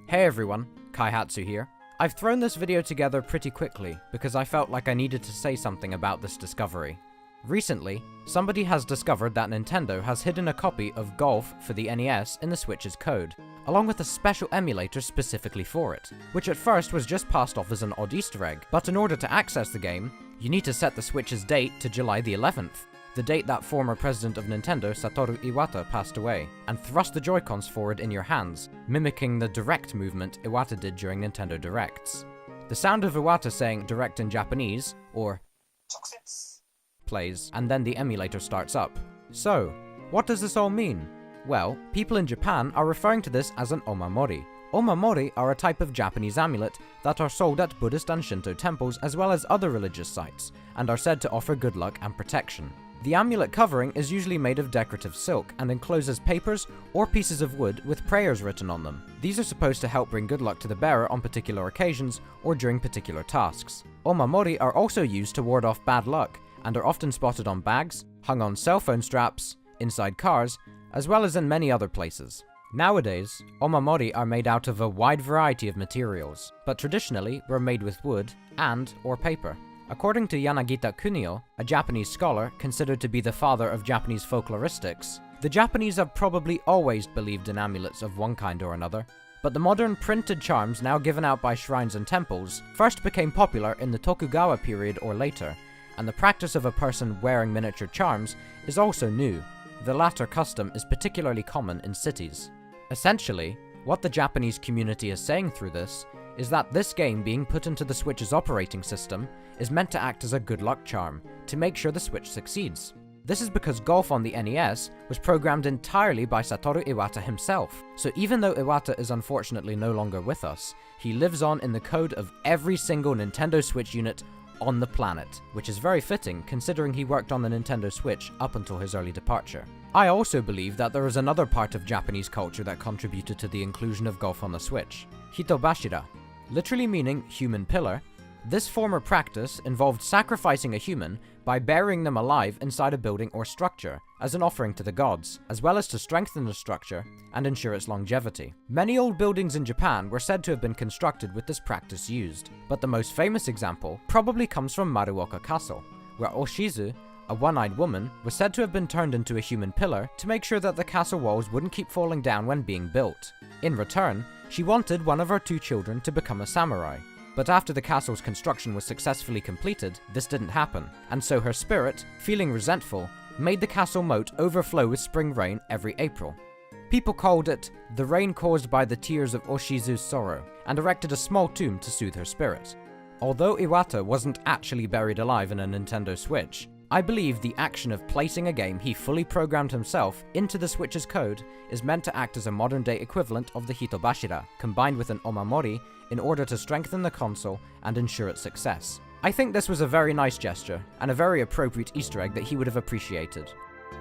Hey everyone, Kaihatsu here. I've thrown this video together pretty quickly because I felt like I needed to say something about this discovery. Recently, somebody has discovered that Nintendo has hidden a copy of Golf for the NES in the Switch's code, along with a special emulator specifically for it, which at first was just passed off as an odd Easter egg, but in order to access the game, you need to set the Switch's date to July the 11th, the date that former president of Nintendo Satoru Iwata passed away, and thrust the Joy-Cons forward in your hands, mimicking the direct movement Iwata did during Nintendo Directs. The sound of Iwata saying direct in Japanese, or plays, and then the emulator starts up. So, what does this all mean? Well, people in Japan are referring to this as an omamori. Omamori are a type of Japanese amulet that are sold at Buddhist and Shinto temples as well as other religious sites, and are said to offer good luck and protection. The amulet covering is usually made of decorative silk and encloses papers or pieces of wood with prayers written on them. These are supposed to help bring good luck to the bearer on particular occasions or during particular tasks. Omamori are also used to ward off bad luck and are often spotted on bags, hung on cell phone straps, inside cars, as well as in many other places. Nowadays, omamori are made out of a wide variety of materials, but traditionally were made with wood and/or paper. According to Yanagita Kunio, a Japanese scholar considered to be the father of Japanese folkloristics, the Japanese have probably always believed in amulets of one kind or another, but the modern printed charms now given out by shrines and temples first became popular in the Tokugawa period or later, and the practice of a person wearing miniature charms is also new. The latter custom is particularly common in cities. Essentially, what the Japanese community is saying through this is that this game being put into the Switch's operating system is meant to act as a good luck charm to make sure the Switch succeeds. This is because Golf on the NES was programmed entirely by Satoru Iwata himself, so even though Iwata is unfortunately no longer with us, he lives on in the code of every single Nintendo Switch unit on the planet, which is very fitting considering he worked on the Nintendo Switch up until his early departure. I also believe that there is another part of Japanese culture that contributed to the inclusion of Golf on the Switch: hitobashira. Literally meaning human pillar, this former practice involved sacrificing a human by burying them alive inside a building or structure as an offering to the gods, as well as to strengthen the structure and ensure its longevity. Many old buildings in Japan were said to have been constructed with this practice used, but the most famous example probably comes from Maruoka Castle, where Oshizu, a one-eyed woman, was said to have been turned into a human pillar to make sure that the castle walls wouldn't keep falling down when being built. In return, she wanted one of her two children to become a samurai. But after the castle's construction was successfully completed, this didn't happen, and so her spirit, feeling resentful, made the castle moat overflow with spring rain every April. People called it the rain caused by the tears of Oshizu's sorrow, and erected a small tomb to soothe her spirit. Although Iwata wasn't actually buried alive in a Nintendo Switch, I believe the action of placing a game he fully programmed himself into the Switch's code is meant to act as a modern-day equivalent of the hitobashira, combined with an omamori, in order to strengthen the console and ensure its success. I think this was a very nice gesture, and a very appropriate Easter egg that he would have appreciated.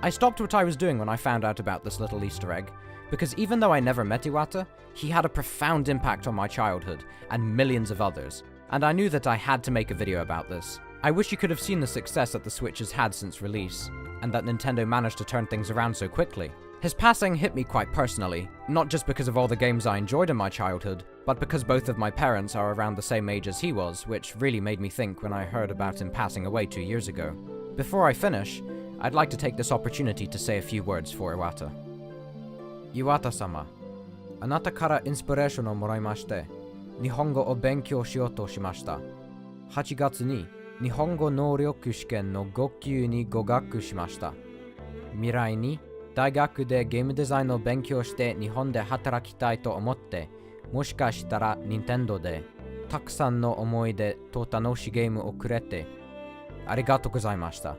I stopped what I was doing when I found out about this little Easter egg, because even though I never met Iwata, he had a profound impact on my childhood, and millions of others, and I knew that I had to make a video about this. I wish you could have seen the success that the Switch has had since release, and that Nintendo managed to turn things around so quickly. His passing hit me quite personally, not just because of all the games I enjoyed in my childhood, but because both of my parents are around the same age as he was, which really made me think when I heard about him passing away 2 years ago. Before I finish, I'd like to take this opportunity to say a few words for Iwata. Iwata-sama, あなたからインスピレーションをもらいまして、日本語を勉強しようとしました。8月に日本語能力試験の5級に合格しました。未来に大学でゲームデザインを勉強して日本で働きたいと思って、もしかしたら任天堂でたくさんの思い出と楽しいゲームをくれてありがとうございました。